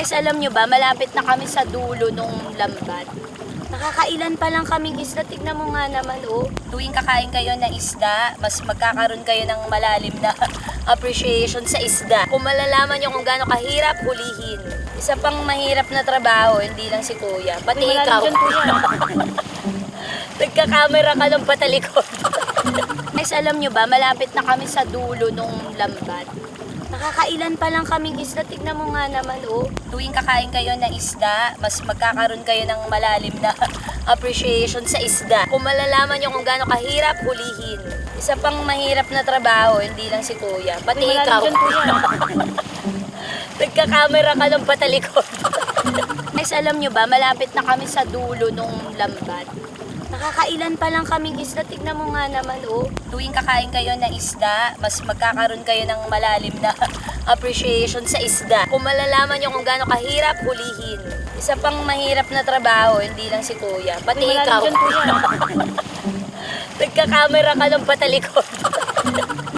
Guys, alam nyo ba, malapit na kami sa dulo nung lambat. Nakakailan pa lang kaming isda. Tignan mo nga naman, oh. Tuwing kakain kayo ng isda, mas magkakaroon kayo ng malalim na appreciation sa isda. Kung malalaman nyo kung gaano kahirap, hulihin. Isa pang mahirap na trabaho, hindi lang si Kuya. Pati ikaw. Nagka-camera ka ng patalikod. Guys, alam nyo ba, malapit na kami sa dulo nung lambat. Nakakailan pa lang kaming isda. Tignan mo nga naman, oh. Tuwing kakain kayo ng isda, mas magkakaroon kayo ng malalim na appreciation sa isda. Kung malalaman nyo kung gaano kahirap, hulihin. Isa pang mahirap na trabaho, hindi lang si Kuya. Pati ikaw. Nagka-camera ka ng patalikod. Guys, alam nyo ba, malapit na kami sa dulo nung lambat. Nakakailan pa lang kaming isda. Tignan mo nga naman, oh. Tuwing kakain kayo ng isda, mas magkakaroon kayo ng malalim na appreciation sa isda. Kung malalaman nyo kung gaano kahirap, hulihin. Isa pang mahirap na trabaho, hindi lang si Kuya. Pati ikaw. Nagka-camera ka ng patalikod.